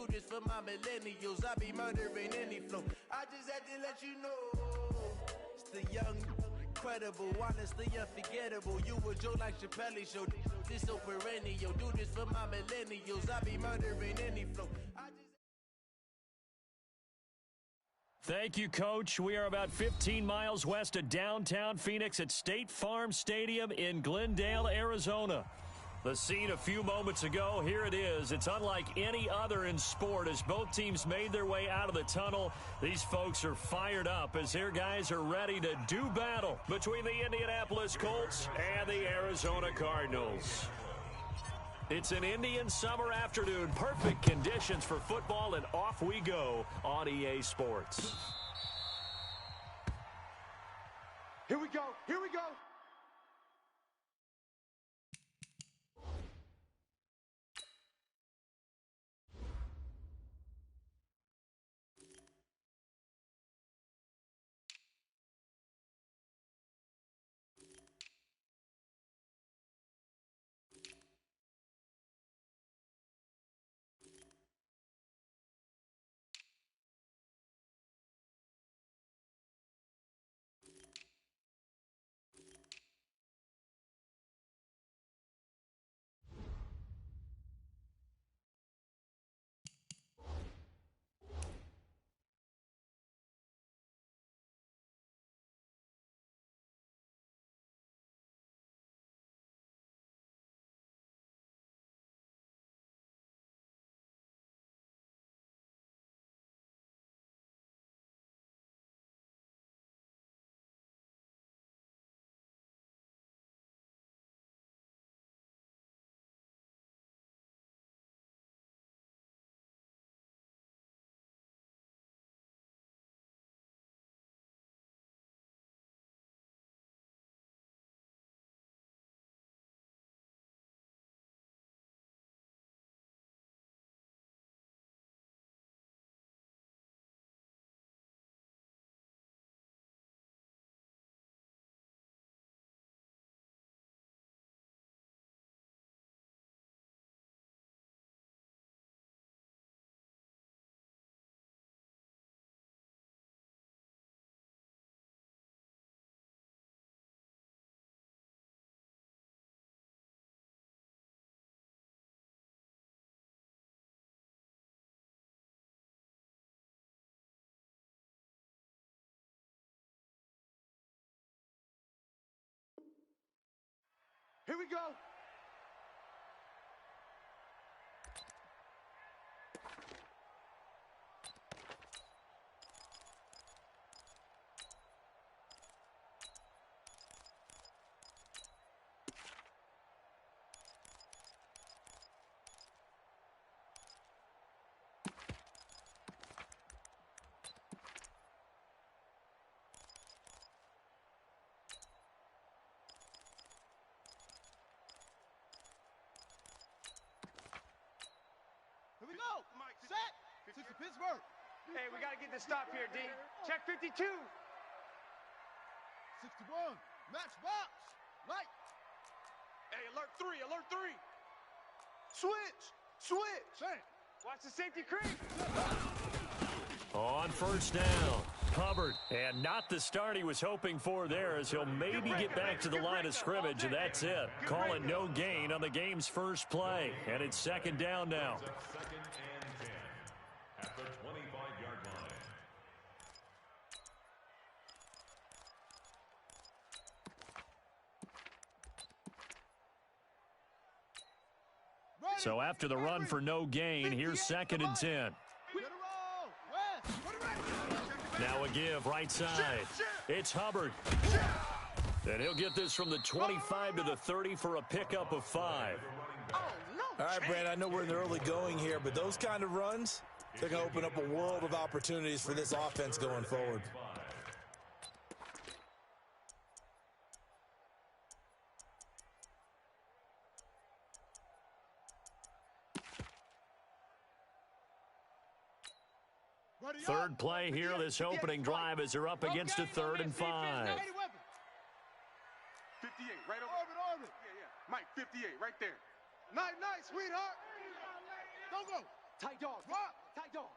do this for my millennials. I be murdering any flow. I just had to let you know. It's the young, incredible, honestly unforgettable. You a joke like Chappelle show. This so perennial. Do this for my millennials. I be murdering any flow. Thank you, Coach. We are about 15 miles west of downtown Phoenix at State Farm Stadium in Glendale, Arizona. The scene a few moments ago, here it is. It's unlike any other in sport as both teams made their way out of the tunnel. These folks are fired up as their guys are ready to do battle between the Indianapolis Colts and the Arizona Cardinals. It's an Indian summer afternoon. Perfect conditions for football, and off we go on EA Sports. Here we go. Here we go. Here we go. Here we go. Set. Six to Pittsburgh. Hey, we got to get this stop here, D. Check 52. 61. Match box. Light. Hey, alert 3, alert 3. Switch. Switch. Sam. Watch the safety creep. On first down, Hubbard, and not the start he was hoping for there as he'll maybe get back to the line of scrimmage, and that's it. Call it no gain on the game's first play, and it's second down now. Second and 10 at the 25-yard line. So after the run for no gain, here's second and 10. Now a give right side. It's Hubbard. And he'll get this from the 25 to the 30 for a pickup of 5. All right, Brad, I know we're in the early going here, but those kind of runs, they're going to open up a world of opportunities for this offense going forward. Third play here, this opening drive as they're up against a 3rd and 5. 58, right over. Orbit. Yeah. Mike, 58, right there. Night, sweetheart. Don't go. Tight dog. Tight dog.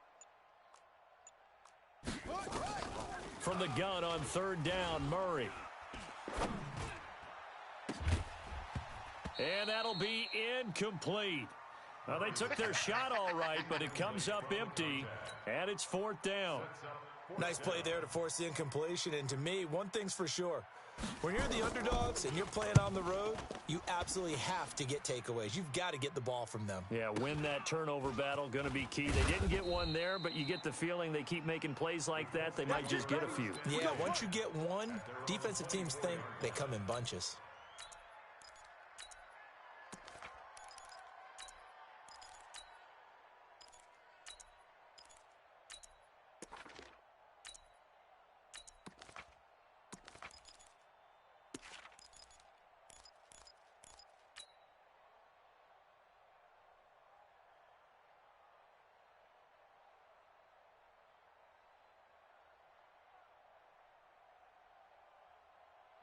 From the gun on third down, Murray. And that'll be incomplete. Well, they took their shot all right, but it comes up empty, and it's fourth down. Nice play there to force the incompletion. And to me, one thing's for sure. When you're the underdogs and you're playing on the road, you absolutely have to get takeaways. You've got to get the ball from them. Yeah, win that turnover battle, going to be key. They didn't get one there, but you get the feeling they keep making plays like that, they might just get a few. Yeah, once you get one, defensive teams think they come in bunches.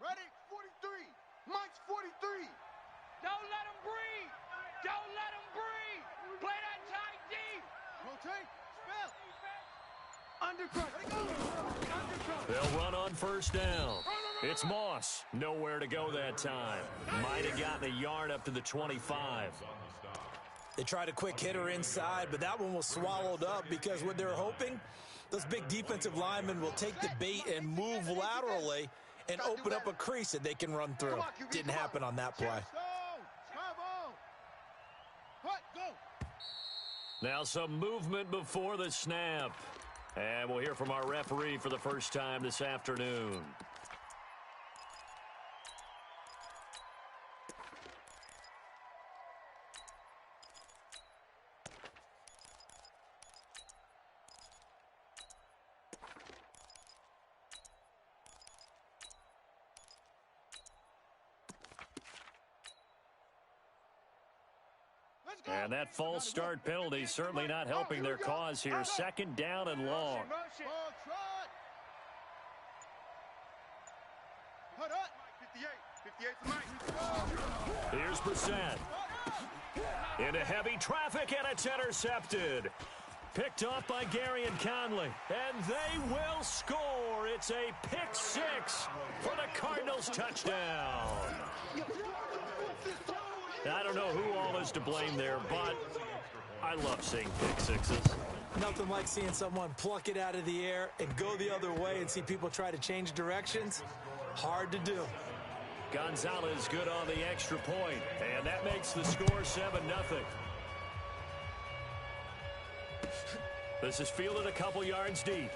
Ready? 43. Mike's 43. Don't let him breathe. Don't let him breathe. Play that tight deep. Rotate. Spell. Undercut. Undercut. They'll run on first down. It's Moss. Nowhere to go that time. Might have gotten a yard up to the 25. They tried a quick hitter inside, but that one was swallowed up because what they're hoping, those big defensive linemen will take the bait and move laterally and open up a crease that they can run through. Didn't happen on that play. Now some movement before the snap. And we'll hear from our referee for the first time this afternoon. And that false start penalty certainly not helping their cause here. Second down and long. Here's Brissett. Into heavy traffic, and it's intercepted. Picked off by Gary and Conley. And they will score. It's a pick six for the Cardinals touchdown. I don't know who all is to blame there, but I love seeing pick sixes. Nothing like seeing someone pluck it out of the air and go the other way and see people try to change directions. Hard to do. Gonzalez good on the extra point, and that makes the score 7-0. This is fielded a couple yards deep.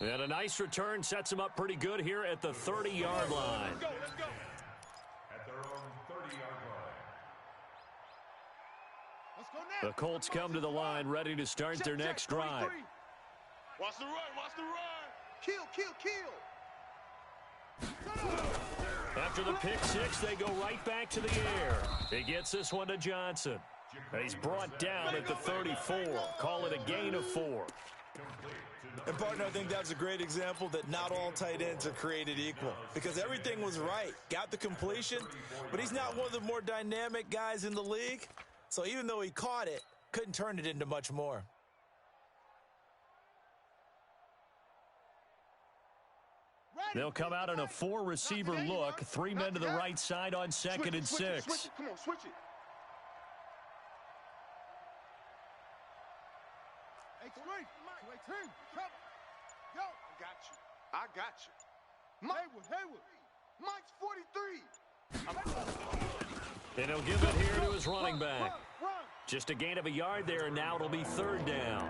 And a nice return sets him up pretty good here at the 30-yard line. At their own 30-yard line. The Colts come to the line ready to start their next drive. Watch the run, watch the run. Kill, kill, kill. After the pick six, they go right back to the air. He gets this one to Johnson. He's brought down at the 34. Call it a gain of 4. And, partner, I think that's a great example that not all tight ends are created equal because everything was right. Got the completion, but he's not one of the more dynamic guys in the league. So even though he caught it, couldn't turn it into much more. They'll come out in a 4-receiver look. 3 men to the right side on second and 6. Switch it. Come on, switch it. Extreme. 218. Go. I got you. Hayward. Mike's 43. And he'll give it here to his running back. Just a gain of a yard there, and now it'll be third down.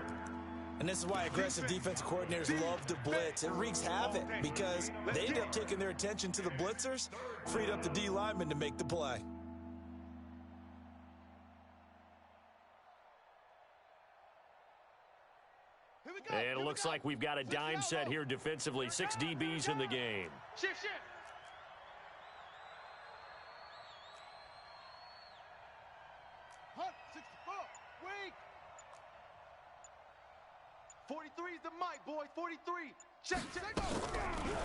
And this is why aggressive defensive coordinators love to blitz. It wreaks havoc because they end up taking their attention to the blitzers, freed up the D lineman to make the play. And it looks like we've got a dime set here defensively. 6 DBs in the game. Shift. 43 is the mic, boy. 43. Check.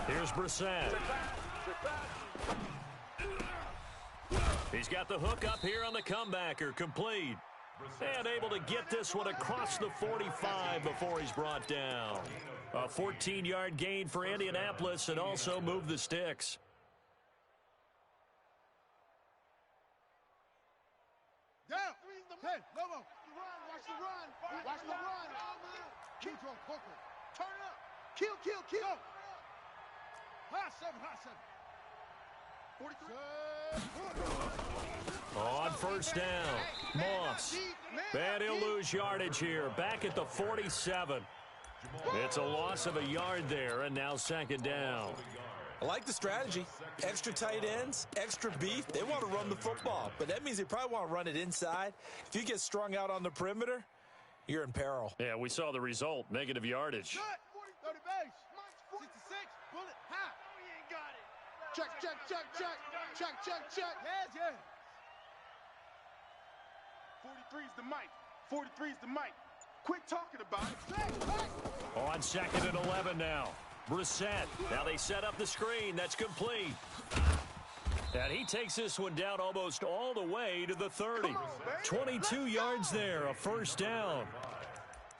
Here's Brissett. Check back. He's got the hook up here on the comebacker, complete. And able to get this one across the 45 before he's brought down. A 14-yard gain for Indianapolis and also moved the sticks. Down. Hey, Lobo. Watch the run. Watch the run. Kill, turn it up. Kill. High seven. 43. On first down, Moss. And he'll lose yardage here. Back at the 47. It's a loss of a yard there, and now second down. I like the strategy. Extra tight ends, extra beef. They want to run the football, but that means they probably want to run it inside. If you get strung out on the perimeter, you're in peril. Yeah, we saw the result, negative yardage. 30 base. 66. Bullet. High. Oh, you ain't got it. Check. Yes. 43's the mic. 43's the mic. Quit talking about it. On second and 11 now. Brissett. Now they set up the screen. That's complete. And he takes this one down almost all the way to the 30. 22 yards there, a first down.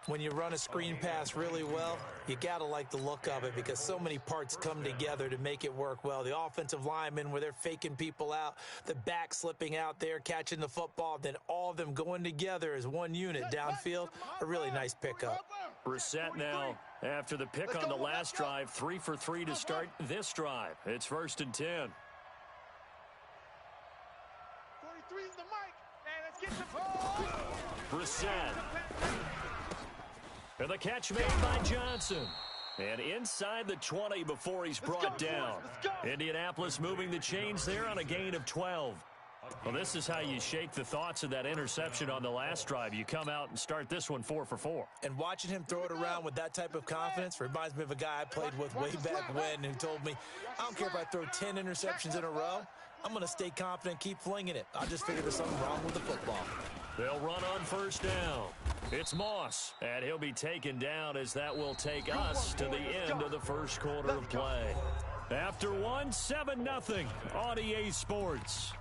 When you run a screen pass really well, you got to like the look of it because so many parts come together to make it work well. The offensive linemen, where they're faking people out, the back slipping out there, catching the football, then all of them going together as one unit downfield. A really nice pickup. Brissett now, after the pick on the last drive, 3 for 3 to start this drive. It's first and 10. 43's the mic. Hey, let's get the ball. Brissett. And the catch made by Johnson. And inside the 20 before he's brought down. Indianapolis moving the chains there on a gain of 12. Well, this is how you shake the thoughts of that interception on the last drive. You come out and start this one 4 for 4. And watching him throw it around with that type of confidence reminds me of a guy I played with way back when who told me, I don't care if I throw 10 interceptions in a row. I'm going to stay confident, keep flinging it. I just figured there's something wrong with the football. They'll run on first down. It's Moss, and he'll be taken down as that will take us to the end of the first quarter of play. After one, 7-0 on EA Sports.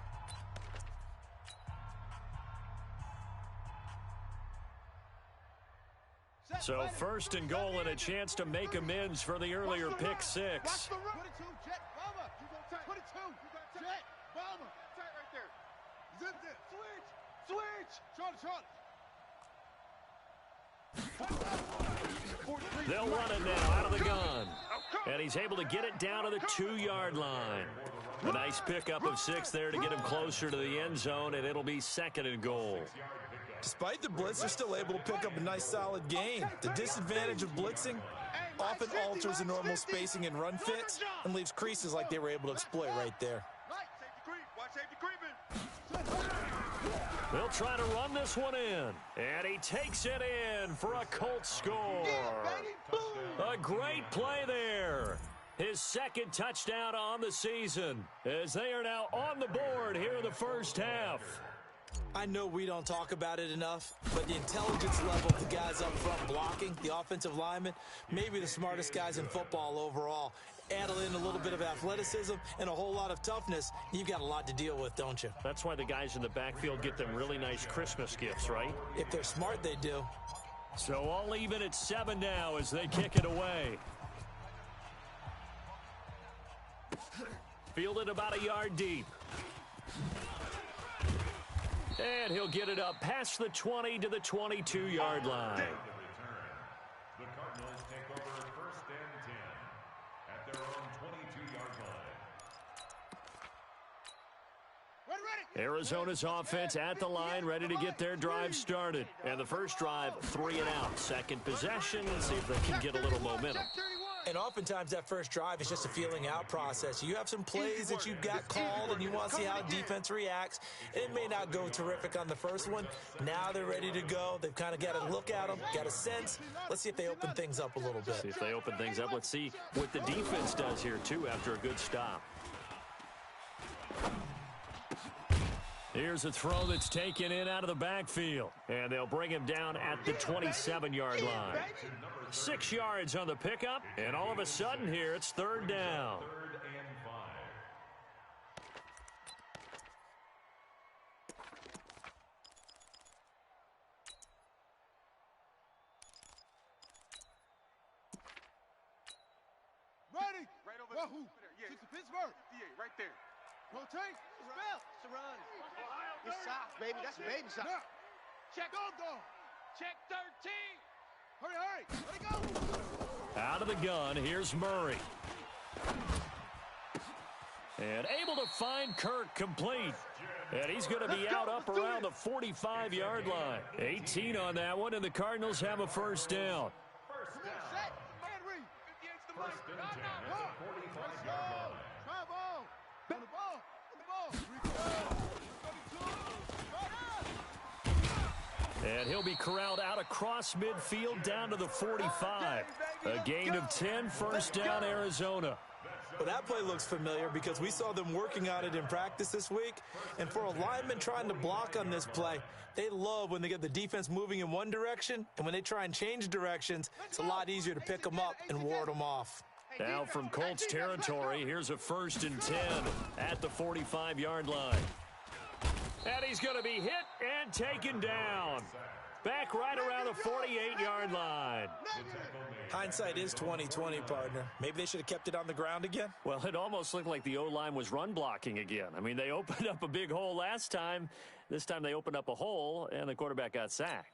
So first and goal and a chance to make amends for the earlier pick six. They'll run it now out of the gun. And he's able to get it down to the 2-yard line. A nice pickup of 6 there to get him closer to the end zone, and it'll be second and goal. Despite the blitz, they're still able to pick up a nice solid gain. The disadvantage of blitzing often alters the normal spacing and run fits and leaves creases like they were able to exploit right there. They'll try to run this one in, and he takes it in for a Colts score. A great play there. His second touchdown on the season as they are now on the board here in the first half. I know we don't talk about it enough, but the intelligence level of the guys up front blocking, the offensive linemen, maybe the smartest guys in football overall. Add in a little bit of athleticism and a whole lot of toughness, you've got a lot to deal with, don't you? That's why the guys in the backfield get them really nice Christmas gifts, right? If they're smart, they do. So all even at 7 now as they kick it away. Fielded about a yard deep. And he'll get it up past the 20 to the 22-yard line. The Cardinals take over first and 10 at their own 22-yard line. Arizona's offense at the line, ready to get their drive started. And the first drive, 3 and out. Second possession, see if they can get a little momentum. And oftentimes that first drive is just a feeling out process. You have some plays that you've got called and you want to see how defense reacts. It may not go terrific on the first one. Now they're ready to go. They've kind of got to look at them, got a sense. Let's see if they open things up a little bit. See if they open things up. Let's see what the defense does here, too, after a good stop. Here's a throw that's taken in out of the backfield. And they'll bring him down at the 27-yard line. 6 yards on the pickup, and all of a sudden here it's third down. Wahoo! Yeah, Pittsburgh. Yeah, right there. Rotate. Spell. It's a run. It's soft, baby. That's baby soft. Check. Go. Check 13. Hurry. Let it go. Out of the gun, here's Murray. And able to find Kirk complete. And he's going to be out up around the 45-yard line. 18 on that one, and the Cardinals have a first down. Set. Henry. First and 10 at the 45-yard line. Try ball. On the ball. And he'll be corralled out across midfield down to the 45. A gain of 10, first down, Arizona. Well, that play looks familiar because we saw them working on it in practice this week. And for a lineman trying to block on this play, they love when they get the defense moving in one direction. And when they try and change directions, it's a lot easier to pick them up and ward them off. Now from Colts territory, here's a first and 10 at the 45-yard line. And he's going to be hit and taken down. Back right around the 48-yard line. Hindsight is 20/20, partner. Maybe they should have kept it on the ground again. Well, it almost looked like the O-line was run blocking again. I mean, they opened up a big hole last time. This time they opened up a hole, and the quarterback got sacked.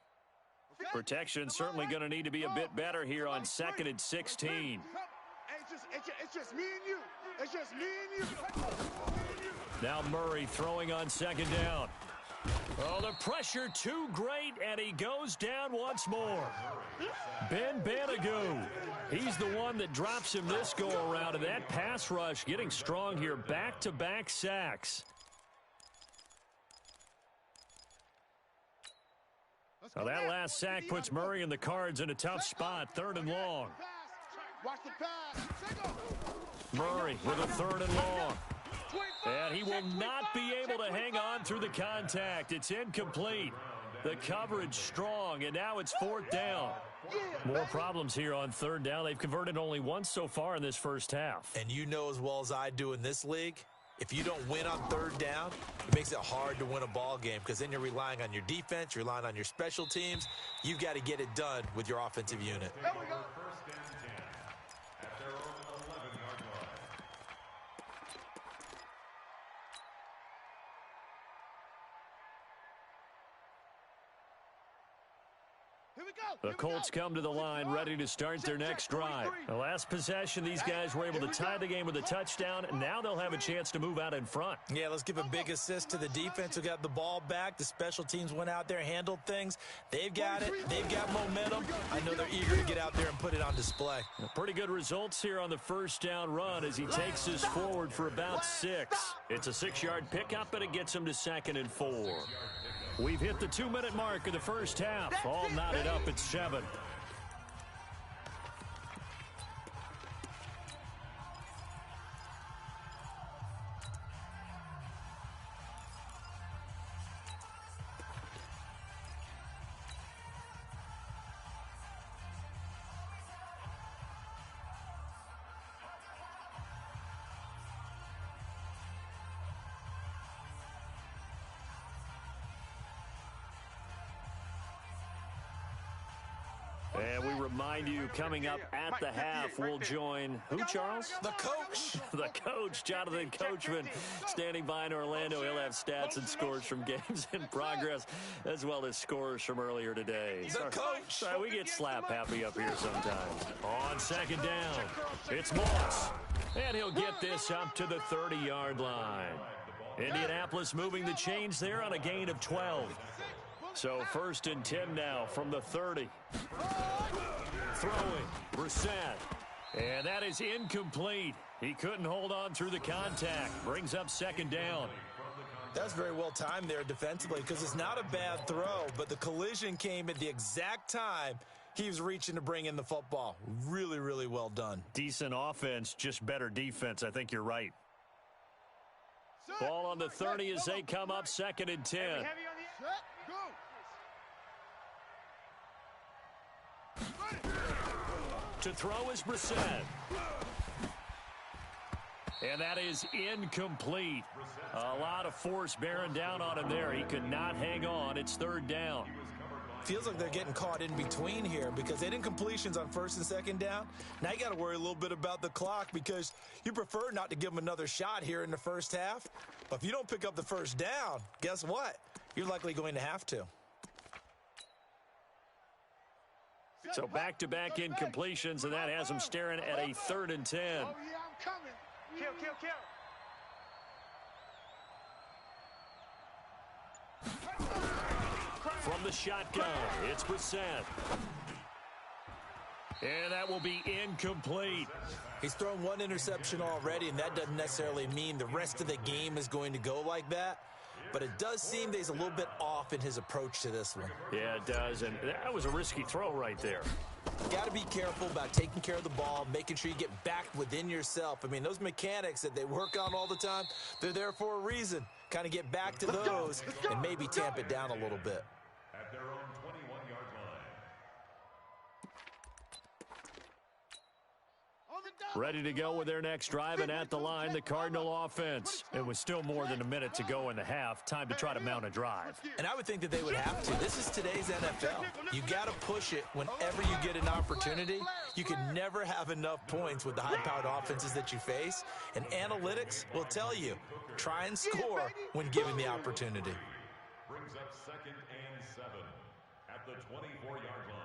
Protection certainly going to need to be a bit better here on 2nd and 16. It's just me and you. It's just me and you. Now Murray throwing on 2nd down. Oh, the pressure too great, and he goes down once more. Ben Banagoo, he's the one that drops him this go-around, and that pass rush getting strong here, back-to-back sacks. Now that last sack puts Murray and the Cards in a tough spot, 3rd and long. Watch the pass. Murray with a 3rd and long. And he will not be able to hang on through the contact. It's incomplete. The coverage strong, and now it's 4th down. More problems here on 3rd down. They've converted only once so far in this first half. And you know as well as I do in this league, if you don't win on 3rd down, it makes it hard to win a ball game because then you're relying on your defense, you're relying on your special teams. You've got to get it done with your offensive unit. First and 10 at their own 11-yard line. The Colts come to the line ready to start their next drive. The last possession, these guys were able to tie the game with a touchdown, and now they'll have a chance to move out in front. Yeah, let's give a big assist to the defense who got the ball back. The special teams went out there, handled things. They've got it. They've got momentum. I know they're eager to get out there and put it on display. Pretty good results here on the first down run as he takes us forward for about 6. It's a 6-yard pickup, and it gets him to 2nd and 4. We've hit the 2-minute mark of the first half. All knotted up at 7. And we remind you, coming up at the half, we'll join who, Charles? The coach. The coach, Jonathan Coachman, standing by in Orlando. He'll have stats and scores from games in progress, as well as scores from earlier today. The coach. Sorry, we get slap happy up here sometimes. On 2nd down, it's Moss. And he'll get this up to the 30-yard line. Indianapolis moving the chains there on a gain of 12. So 1st and 10 now from the 30. Throwing, Brissett. And that is incomplete. He couldn't hold on through the contact. Brings up 2nd down. That's very well timed there defensively because it's not a bad throw, but the collision came at the exact time he was reaching to bring in the football. Really, really well done. Decent offense, just better defense. I think you're right. Ball on the 30 as they come up 2nd and 10. To throw is Brissett. And that is incomplete. A lot of force bearing down on him there. He could not hang on. It's 3rd down. feels like they're getting caught in between here because they didn't completions on first and second down. Now you got to worry a little bit about the clock because you prefer not to give them another shot here in the first half. But if you don't pick up the first down, guess what? You're likely going to have to. So back-to-back incompletions, and that has them staring at a 3rd and 10. Oh, yeah, I'm coming. Kill, kill, kill. From the shotgun, it's Brissett. And that will be incomplete. He's thrown one interception already, and that doesn't necessarily mean the rest of the game is going to go like that. But it does seem that he's a little bit off in his approach to this one. Yeah, it does, and that was a risky throw right there. Got to be careful about taking care of the ball, making sure you get back within yourself. I mean, those mechanics that they work on all the time, they're there for a reason. Kind of get back to those and maybe tamp it down a little bit. At their own 21-yard line. Ready to go with their next drive, and at the line, the Cardinal offense. It was still more than a minute to go in the half. Time to try to mount a drive. And I would think that they would have to. This is today's NFL. You got to push it whenever you get an opportunity. You can never have enough points with the high-powered offenses that you face. And analytics will tell you, try and score when given the opportunity. Brings up 2nd and 7 at the 24-yard line.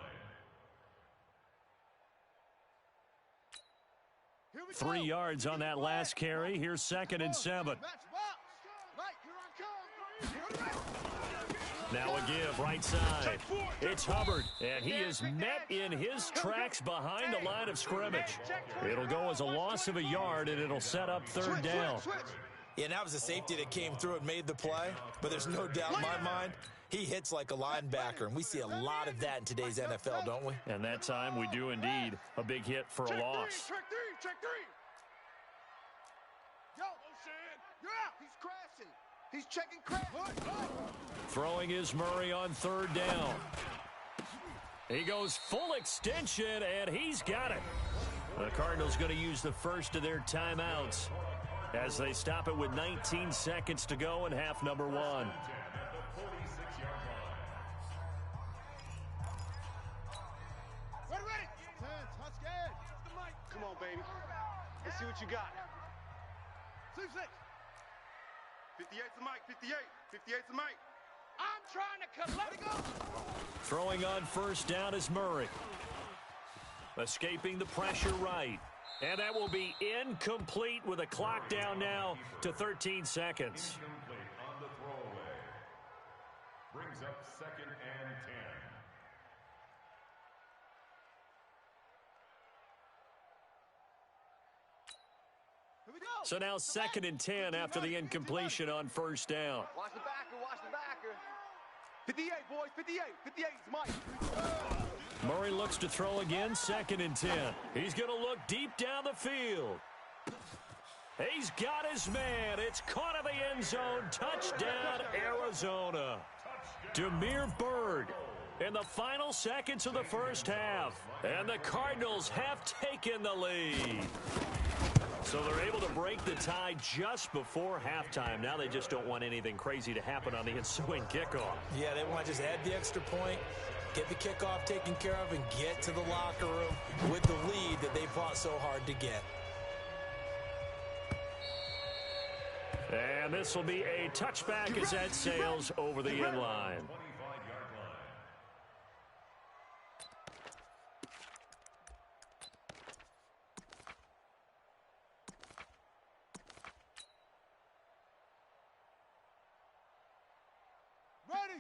3 yards on that last carry. Here's 2nd and 7. Now a give, right side. It's Hubbard, and he is met in his tracks behind the line of scrimmage. It'll go as a loss of a yard, and it'll set up 3rd down. Yeah, and that was a safety that came through and made the play. But there's no doubt in my mind, he hits like a linebacker, and we see a lot of that in today's NFL, don't we? And that time we do indeed. A big hit for a loss. Check three. Yo, yeah, he's crashing. He's checking crash. Throwing is Murray on 3rd down. He goes full extension, and he's got it. The Cardinals going to use the first of their timeouts as they stop it with 19 seconds to go in half number 1. Ready. Come on, baby. Let's see what you got. 58's the mic. 58's the mic. I'm trying to collect. Throwing on 1st down is Murray. Escaping the pressure right. And that will be incomplete with a clock down now to 13 seconds. Incomplete on the throwaway. Brings up 2nd and 10. So now 2nd and 10 after the incompletion on 1st down. Watch the backer. 58, boys. 58's Mike. Murray looks to throw again, 2nd and 10. He's going to look deep down the field. He's got his man. It's caught in the end zone. Touchdown, Arizona. Demir Bird in the final seconds of the first half. And the Cardinals have taken the lead. So they're able to break the tie just before halftime. Now they just don't want anything crazy to happen on the ensuing kickoff. Yeah, they want to just add the extra point, get the kickoff taken care of, and get to the locker room with the lead that they fought so hard to get. And this will be a touchback as that sails over the end line.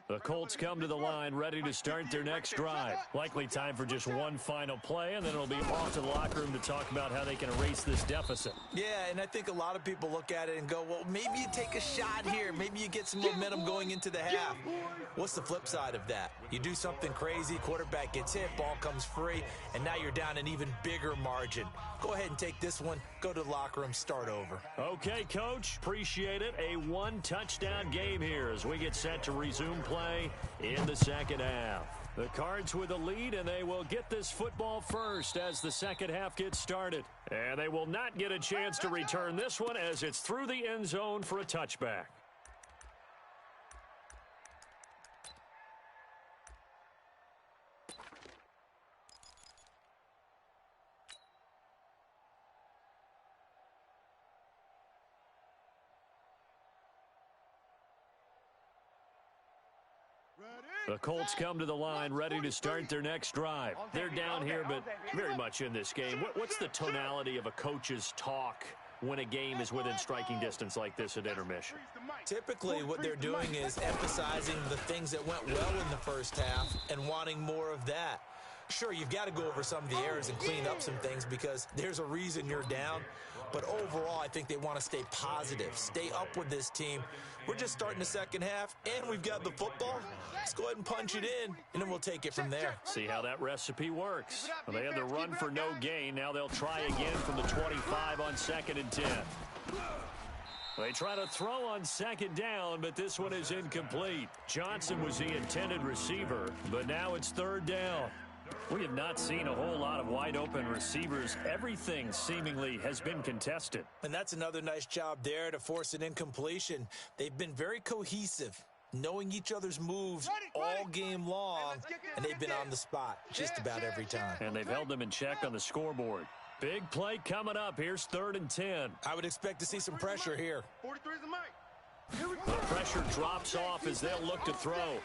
The Colts come to the line ready to start their next drive. Likely time for just one final play, and then it'll be off to the locker room to talk about how they can erase this deficit. Yeah, and I think a lot of people look at it and go, well, maybe you take a shot here. Maybe you get some momentum going into the half. What's the flip side of that? You do something crazy, quarterback gets hit, ball comes free, and now you're down an even bigger margin. Go ahead and take this one, go to the locker room, start over. Okay, Coach, appreciate it. A one-touchdown game here as we get set to resume play in the second half. The Cards with the lead, and they will get this football first as the second half gets started. And they will not get a chance to return this one as it's through the end zone for a touchback. The Colts come to the line ready to start their next drive. They're down here, but very much in this game. What's the tonality of a coach's talk when a game is within striking distance like this at intermission? Typically, what they're doing is emphasizing the things that went well in the first half and wanting more of that. Sure, you've got to go over some of the errors and clean up some things because there's a reason you're down. But overall, I think they want to stay positive, stay up with this team. We're just starting the second half, and we've got the football. Let's go ahead and punch it in, and then we'll take it from there. See how that recipe works. Well, they had the run for no gain. Now they'll try again from the 25 on 2nd and 10. They try to throw on 2nd down, but this one is incomplete. Johnson was the intended receiver, but now it's 3rd down. We have not seen a whole lot of wide-open receivers. Everything seemingly has been contested. And that's another nice job there to force an incompletion. They've been very cohesive, knowing each other's moves all game long, and they've been on the spot just about every time. And they've held them in check on the scoreboard. Big play coming up. Here's 3rd and 10. I would expect to see some pressure here. 43 is the mic. The pressure drops off as they'll look to throw.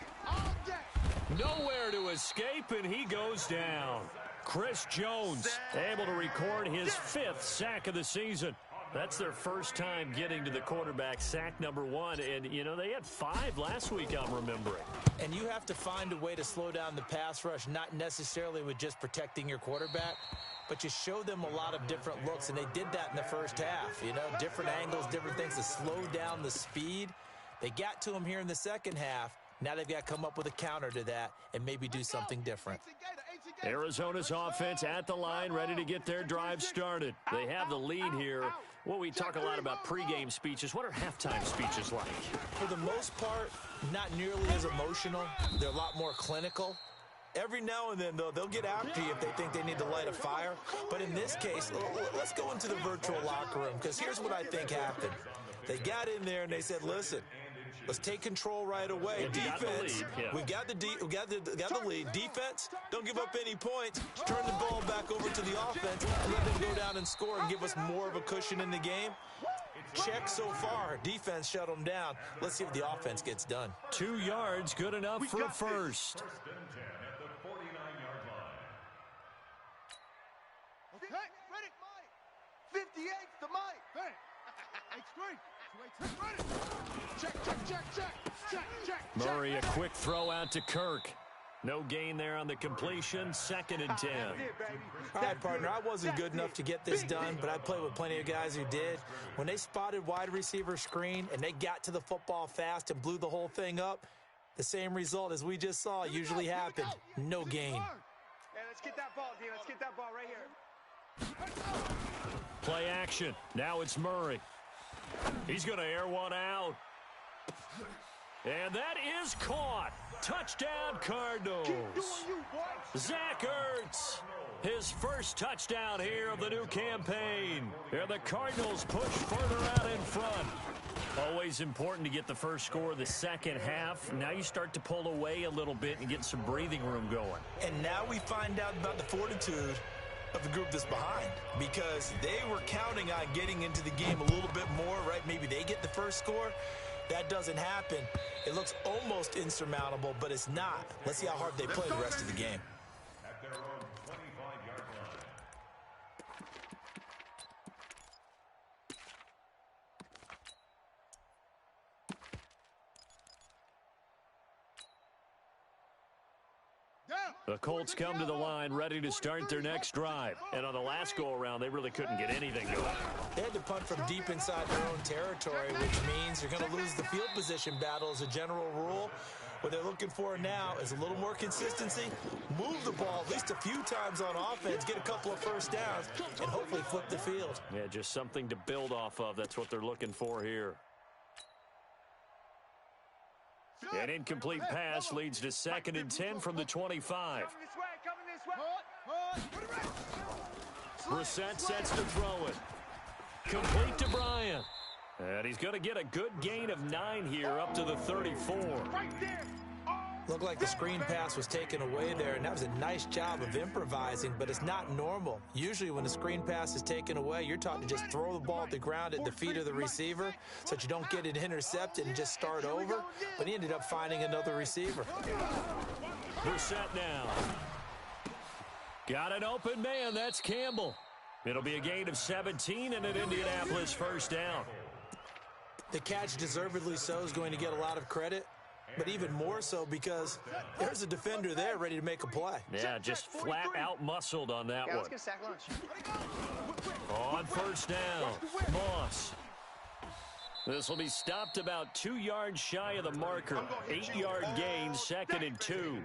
Nowhere to escape, and he goes down. Chris Jones able to record his 5th sack of the season. That's their first time getting to the quarterback, sack number 1. And, you know, they had 5 last week, I'm remembering. And you have to find a way to slow down the pass rush, not necessarily with just protecting your quarterback, but you show them a lot of different looks, and they did that in the first half. You know, different angles, different things to slow down the speed. They got to him here in the second half. Now they've got to come up with a counter to that and maybe do something different. Arizona's offense at the line, ready to get their drive started. They have the lead here. Well, we talk a lot about pregame speeches. What are halftime speeches like? For the most part, not nearly as emotional. They're a lot more clinical. Every now and then, though, they'll get after you if they think they need to light a fire. But in this case, let's go into the virtual locker room, because here's what I think happened. They got in there and they said, listen, let's take control right away. Defense, we've got the lead. Defense, don't give up any points. Turn the ball back over to the offense and let them go down and score and give us more of a cushion in the game. Check so far. Defense shut them down. Let's see if the offense gets done. 2 yards, good enough for a first. Okay, ready, Mike. 58's the Mike. Hey, Check. Murray, a quick throw out to Kirk. No gain there on the completion. 2nd and 10. All right, partner, I wasn't good enough to get this done, but I played with plenty of guys who did. When they spotted wide receiver screen and they got to the football fast and blew the whole thing up, the same result as we just saw usually happened. No gain. Hey, let's get that ball, D. Let's get that ball right here. Play action. Now it's Murray. He's going to air one out. And that is caught. Touchdown, Cardinals. Zach Ertz, his first touchdown here of the new campaign. And the Cardinals push further out in front. Always important to get the first score of the second half. Now you start to pull away a little bit and get some breathing room going. And now we find out about the fortitude of the group that's behind, because they were counting on getting into the game a little bit more, right? Maybe they get the first score. That doesn't happen. It looks almost insurmountable, but it's not. Let's see how hard they play the rest of the game. At their own 25-yard line. The Colts come to the line ready to start their next drive. And on the last go-around, they really couldn't get anything going. They had to punt from deep inside their own territory, which means you're going to lose the field position battle as a general rule. What they're looking for now is a little more consistency, move the ball at least a few times on offense, get a couple of first downs, and hopefully flip the field. Yeah, just something to build off of. That's what they're looking for here. An incomplete pass leads to 2nd and 10 from the 25. Brissett sets to throw it. Complete to Bryant. And he's going to get a good gain of 9 here up to the 34. Right there. All Looked like the screen pass was taken away there, and that was a nice job of improvising, but it's not normal. Usually when the screen pass is taken away, you're taught to just throw the ball at the ground at the feet of the receiver so that you don't get it intercepted and just start over, but he ended up finding another receiver. Brissett now. Got an open man. That's Campbell. It'll be a gain of 17 and an Indianapolis first down. The catch, deservedly so, is going to get a lot of credit, but even more so because there's a defender there ready to make a play. Yeah, just flat out muscled on that one. Let's get sack lunch. On first down, Moss. This will be stopped about 2 yards shy of the marker. 8-yard gain, 2nd and 2.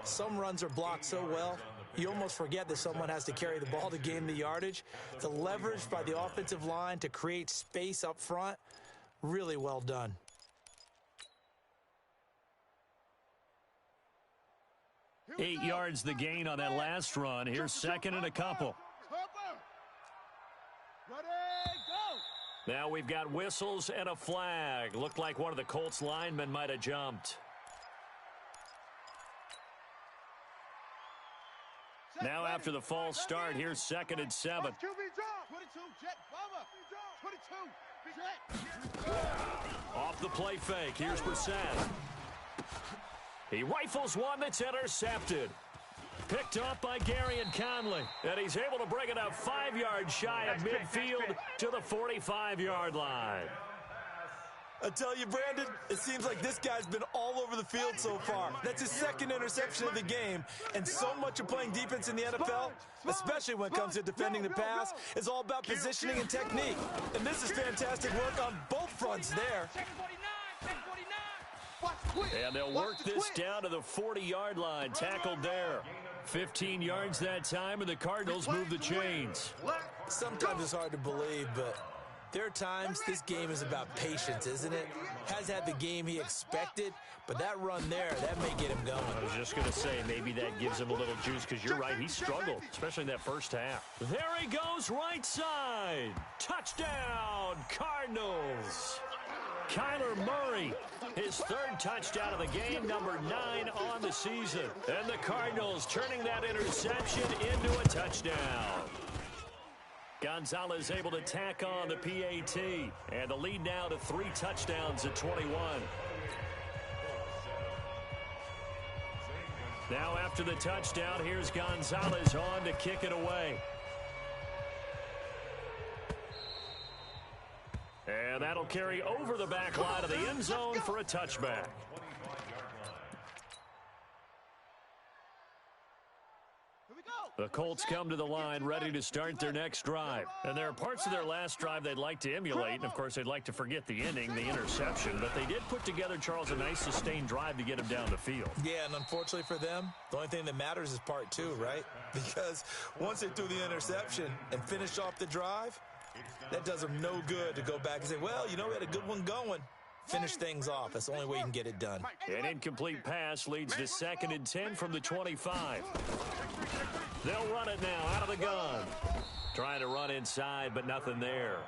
Some runs are blocked so well, you almost forget that someone has to carry the ball to gain the yardage. The leverage by the offensive line to create space up front, really well done. Eight yards the gain on that last run. Here's 2nd and a couple. Now we've got whistles and a flag. Looked like one of the Colts linemen might have jumped. Now after the false start, here's 2nd and 7. Off the play fake, here's Brissett. He rifles one that's intercepted. Picked up by Gary and Conley. And he's able to bring it up 5 yards shy of midfield to the 45-yard line. I tell you, Brandon, it seems like this guy's been all over the field so far. That's his 2nd interception of the game. And so much of playing defense in the NFL, especially when it comes to defending the pass, is all about positioning and technique. And this is fantastic work on both fronts there. And they'll work this down to the 40-yard line. Tackled there. 15 yards that time, and the Cardinals move the chains. Sometimes it's hard to believe, but there are times this game is about patience, isn't it? Has had the game he expected, but that run there, that may get him going. I was just going to say, maybe that gives him a little juice, because you're right, he struggled, especially in that first half. There he goes, right side. Touchdown, Cardinals. Kyler Murray, his 3rd touchdown of the game, number 9 on the season. And the Cardinals turning that interception into a touchdown. Gonzalez able to tack on the PAT, and the lead now to 3 touchdowns at 21. Now after the touchdown, here's Gonzalez on to kick it away. And that'll carry over the back line of the end zone for a touchback. The Colts come to the line ready to start their next drive. And there are parts of their last drive they'd like to emulate. And, of course, they'd like to forget the ending, the interception. But they did put together, Charles, a nice sustained drive to get him down the field. Yeah, and unfortunately for them, the only thing that matters is part 2, right? Because once they threw the interception and finished off the drive, that does them no good to go back and say, well, you know, we had a good one going. Finish things off. That's the only way you can get it done. An incomplete pass leads to 2nd and 10 from the 25. They'll run it now out of the gun. Trying to run inside, but nothing there.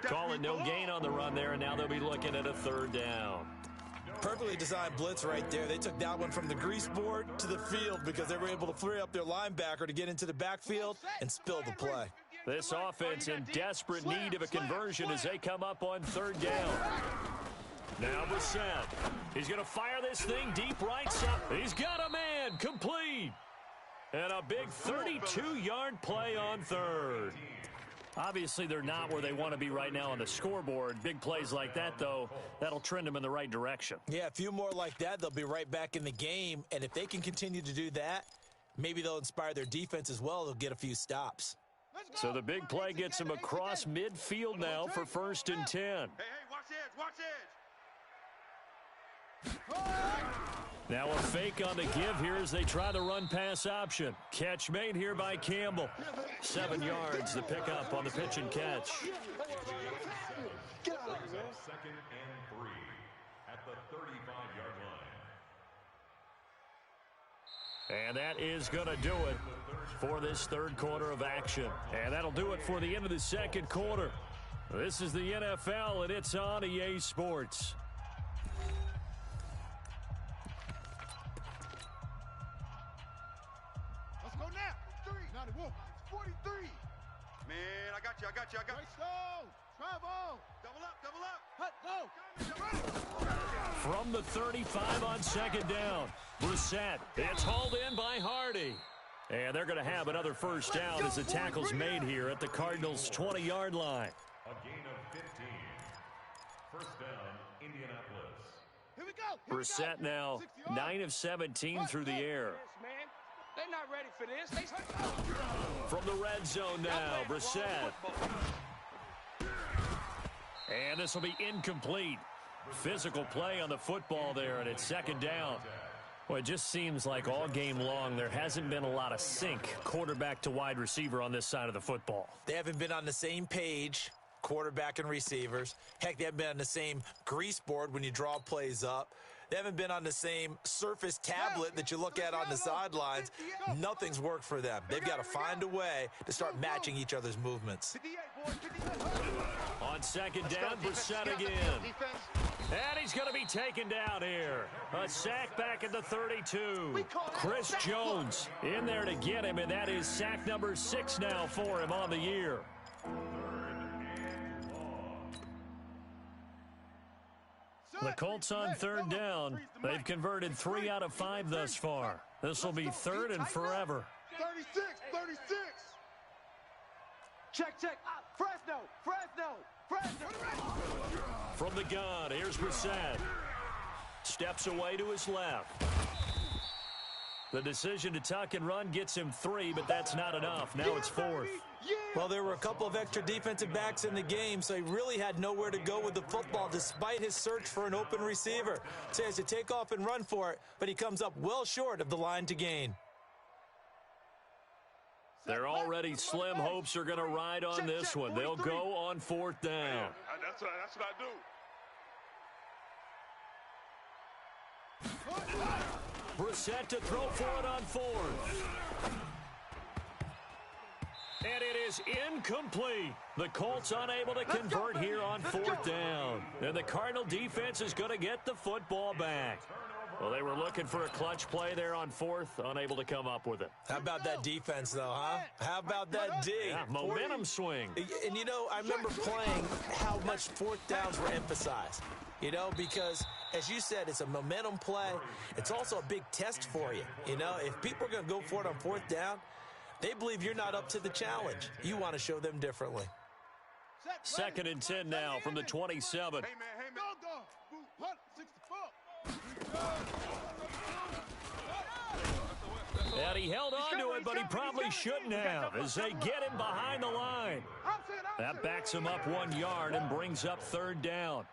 Call it no gain on the run there, and now they'll be looking at a 3rd down. Perfectly designed blitz right there. They took that one from the grease board to the field because they were able to free up their linebacker to get into the backfield and spill the play. This offense in desperate need of a conversion as they come up on 3rd down. Now Brissett. He's going to fire this thing deep right side. He's got a man. Complete. And a big 32-yard play on 3rd. Obviously, they're not where they want to be right now on the scoreboard. Big plays like that, though, that'll trend them in the right direction. Yeah, a few more like that, they'll be right back in the game. And if they can continue to do that, maybe they'll inspire their defense as well. They'll get a few stops. So the big play gets them across midfield now for 1st and 10. Hey, watch edge, watch edge. Now a fake on the give here as they try the run-pass option. Catch made here by Campbell. 7 yards, the pickup on the pitch and catch. 2nd and 3 at the 35-yard line. And that is going to do it for this 3rd quarter of action. And that'll do it for the end of the 2nd quarter. This is the NFL, and it's on EA Sports. man. I got you. Travel. Double up. From the 35 on second down, Brissett. It's hauled in by Hardy. And they're going to have another first down as the tackle's made here at the Cardinals' 20-yard line. A gain of 15. First down, Indianapolis. Here we go. Brissett now 9 of 17 through the air. They're not ready for this. From the red zone now, Brissett. And this will be incomplete. Physical play on the football there, and it's second down. Well, it just seems like all game long there hasn't been a lot of sync quarterback to wide receiver on this side of the football. They haven't been on the same page, quarterback and receivers. Heck, they haven't been on the same grease board when you draw plays up. They haven't been on the same Surface tablet that you look at on the sidelines. Nothing's worked for them. They've got to find a way to start matching each other's movements. On second down, Brissett again. And he's going to be taken down here. A sack back at the 32. Chris Jones in there to get him, and that is sack number 6 now for him on the year. The Colts on third down. They've converted 3 out of 5 thus far. This will be third and forever. 36. Check. Fresno. From the gun, here's Brissett. Steps away to his left. The decision to tuck and run gets him 3, but that's not enough. Now it's 4th. Well, there were a couple of extra defensive backs in the game, so he really had nowhere to go with the football despite his search for an open receiver. So he has to take off and run for it, but he comes up well short of the line to gain. Their already slim hopes are going to ride on this one. They'll go on 4th down. That's what I do. Brissett to throw for it on 4th. And it is incomplete. The Colts unable to convert here on 4th down. And the Cardinal defense is going to get the football back. Well, they were looking for a clutch play there on 4th, unable to come up with it. How about that defense, though, huh? How about that D? Yeah, momentum swing. And, you know, I remember playing how much 4th downs were emphasized. You know, because, as you said, it's a momentum play. It's also a big test for you. You know, if people are going to go for it on 4th down, they believe you're not up to the challenge. You want to show them differently. 2nd and 10 now from the 27. Hey, man. And he held on to it, but he probably shouldn't have as they get him behind the line. That backs him up 1 yard and brings up 3rd down.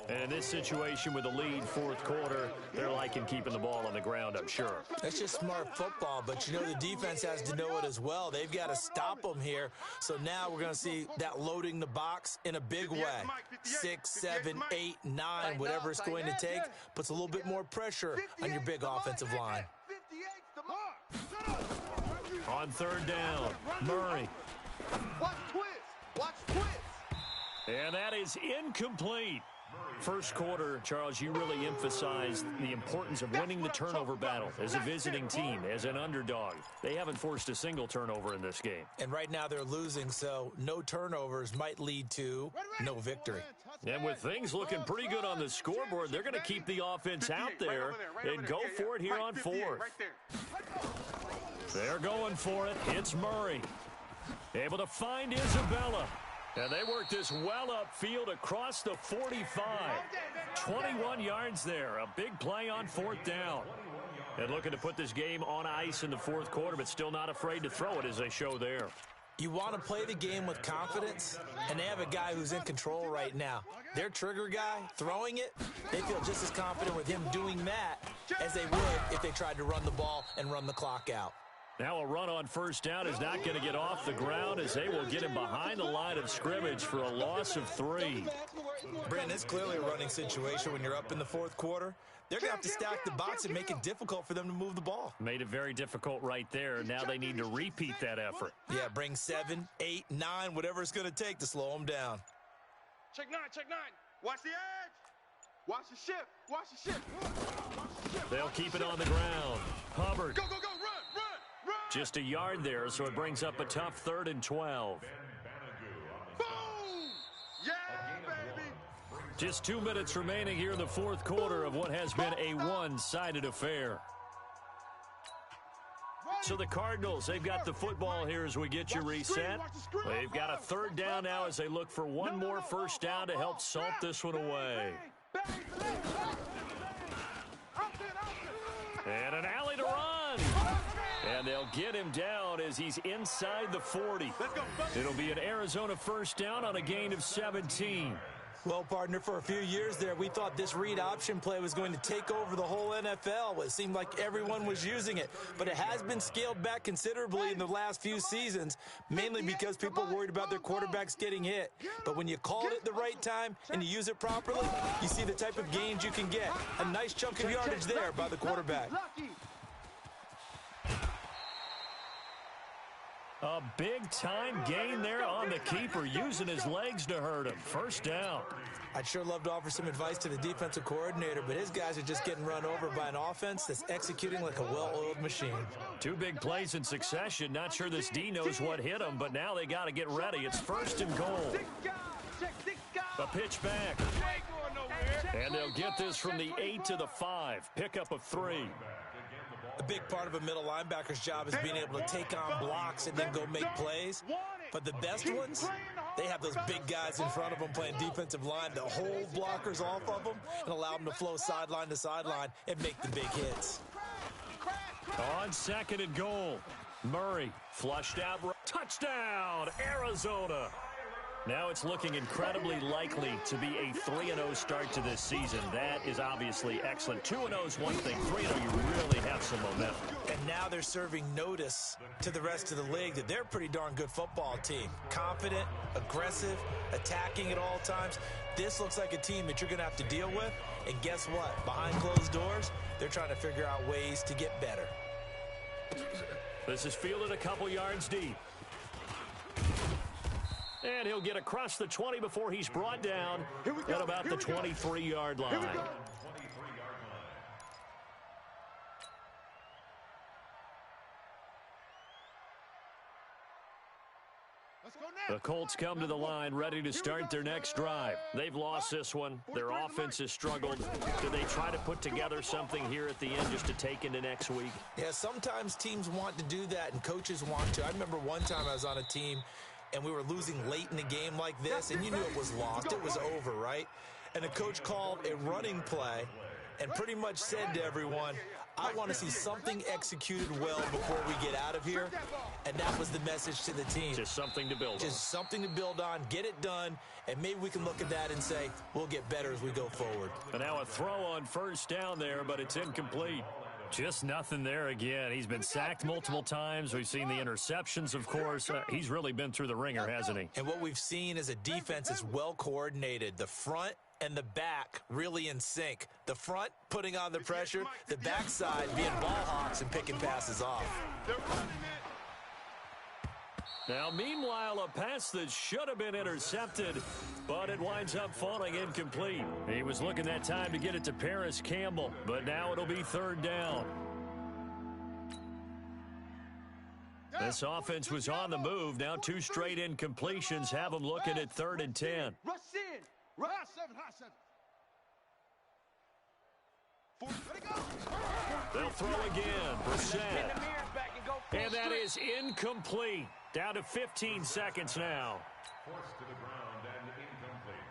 And in this situation with the lead, 4th quarter, they're liking keeping the ball on the ground, I'm sure. That's just smart football, but, you know, the defense has to know it as well. They've got to stop them here. So now we're going to see that loading the box in a big way. 6, 7, 8, 9, whatever it's going to take, puts a little bit more pressure on your big offensive line. On 3rd down, Murray. Watch twist. And that is incomplete. First quarter, Charles, you really emphasized the importance of winning the turnover battle as a visiting team, as an underdog. They haven't forced a single turnover in this game. And right now they're losing, so no turnovers might lead to no victory. And with things looking pretty good on the scoreboard, they're going to keep the offense out there and go for it here on 4th. They're going for it. It's Murray. Able to find Isabella. And they work this well upfield across the 45. 21 yards there. A big play on 4th down. And looking to put this game on ice in the 4th quarter, but still not afraid to throw it as they show there. You want to play the game with confidence, and they have a guy who's in control right now. Their trigger guy, throwing it, they feel just as confident with him doing that as they would if they tried to run the ball and run the clock out. Now a run on 1st down is not going to get off the ground as they will get him behind the line of scrimmage for a loss of 3. Brandon, it's clearly a running situation when you're up in the 4th quarter. They're going to have to stack the box and make it difficult for them to move the ball. Made it very difficult right there. Now they need to repeat that effort. Yeah, bring 7, 8, 9, whatever it's going to take to slow them down. Check 9. Watch the edge. Watch the shift. They'll keep it on the ground. Hubbard. Go, run. Just a yard there, so it brings up a tough 3rd and 12. Just 2 minutes remaining here in the fourth quarter of what has been a one-sided affair. So the Cardinals, they've got the football here as we get you reset. They've got a third down now as they look for one more first down to help salt this one away. And an alley to run. And they'll get him down as he's inside the 40. It'll be an Arizona first down on a gain of 17. Well, partner, for a few years there, we thought this read option play was going to take over the whole NFL. It seemed like everyone was using it, but it has been scaled back considerably in the last few seasons, mainly because people are worried about their quarterbacks getting hit. But when you call it at the right time and you use it properly, you see the type of gains you can get. A nice chunk of yardage there by the quarterback. A big-time gain there on the keeper, using his legs to hurt him. First down. I'd sure love to offer some advice to the defensive coordinator, but his guys are just getting run over by an offense that's executing like a well-oiled machine. 2 big plays in succession. Not sure this D knows what hit him, but now they got to get ready. It's first and goal. A pitch back. And they'll get this from the 8 to the 5. Pickup of 3. A big part of a middle linebacker's job is being able to take on blocks and then go make plays. But the best ones, they have those big guys in front of them playing defensive line to hold blockers off of them and allow them to flow sideline to sideline and make the big hits. On second and goal, Murray flushed out. Touchdown, Arizona. Now it's looking incredibly likely to be a 3-0 start to this season. That is obviously excellent. 2-0 is one thing. 3-0, you really have some momentum. And now they're serving notice to the rest of the league that they're a pretty darn good football team. Confident, aggressive, attacking at all times. This looks like a team that you're going to have to deal with. And guess what? Behind closed doors, they're trying to figure out ways to get better. This is fielded a couple yards deep. And he'll get across the 20 before he's brought down at about the 23-yard line. The Colts come to the line ready to start their next drive. They've lost this one. Their offense has struggled. Do they try to put together something here at the end just to take into next week? Yeah, sometimes teams want to do that and coaches want to. I remember one time I was on a team and we were losing late in the game like this, and you knew it was lost. It was over, right? And the coach called a running play and pretty much said to everyone, I want to see something executed well before we get out of here. And that was the message to the team. Just something to build on. Just something to build on, get it done, and maybe we can look at that and say, we'll get better as we go forward. And now a throw on first down there, but it's incomplete. Just nothing there again. He's been sacked multiple times. We've seen the interceptions, of course. He's really been through the ringer, hasn't he? And what we've seen is a defense is well coordinated. The front and the back really in sync. The front putting on the pressure, the backside being ball hawks and picking passes off. Now, meanwhile, a pass that should have been intercepted, but it winds up falling incomplete. He was looking that time to get it to Paris Campbell, but now it'll be third down. This offense was on the move. Now 2 straight incompletions have them looking at 3rd and 10. Rush in. Rush 7. They'll throw again. Brissett. And that is incomplete. Down to 15 seconds now. Forced to the ground and incomplete.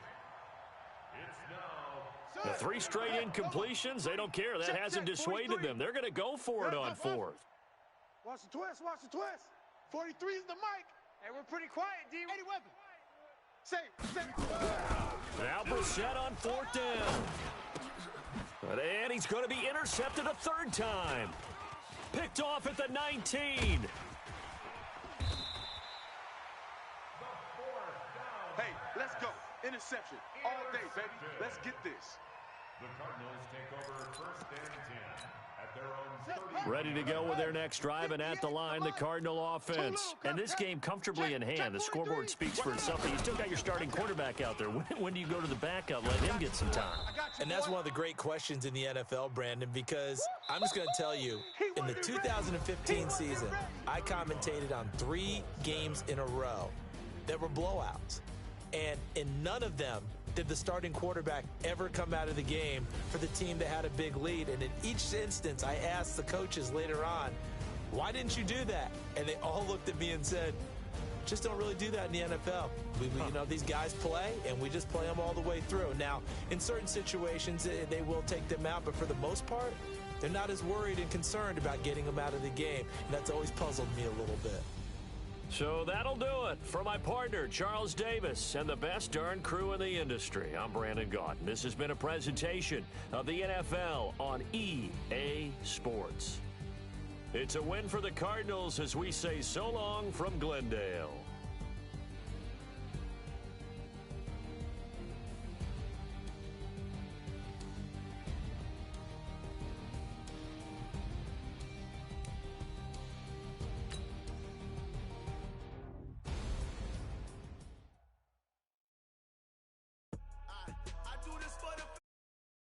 It's now The 3 straight incompletions, they don't care. That hasn't dissuaded them. They're going to go for it on 4th. Watch the twist, watch the twist. 43 is the mic. Hey, we're pretty quiet, D. 80 weapon. Say. Now Brissett on 4th down. And he's going to be intercepted a 3rd time. Picked off at the 19. Hey, let's go. Interception. All day, baby. Let's get this. the Cardinals take over 1st and 10 at their own 30. Ready to go with their next drive, and at the line, the Cardinal offense. And this game comfortably in hand. The scoreboard speaks for itself, but you still got your starting quarterback out there. When do you go to the backup, let him get some time? And that's one of the great questions in the NFL, Brandon, because I'm just going to tell you, in the 2015 season, I commentated on 3 games in a row that were blowouts. And in none of them did the starting quarterback ever come out of the game for the team that had a big lead. And in each instance, I asked the coaches later on, why didn't you do that? And they all looked at me and said, just don't really do that in the NFL. These guys play, and we just play them all the way through. Now, in certain situations, they will take them out, but for the most part, they're not as worried and concerned about getting them out of the game. And that's always puzzled me a little bit. So that'll do it. For my partner, Charles Davis, and the best darn crew in the industry, I'm Brandon Gaudin. This has been a presentation of the NFL on EA Sports. It's a win for the Cardinals as we say so long from Glendale.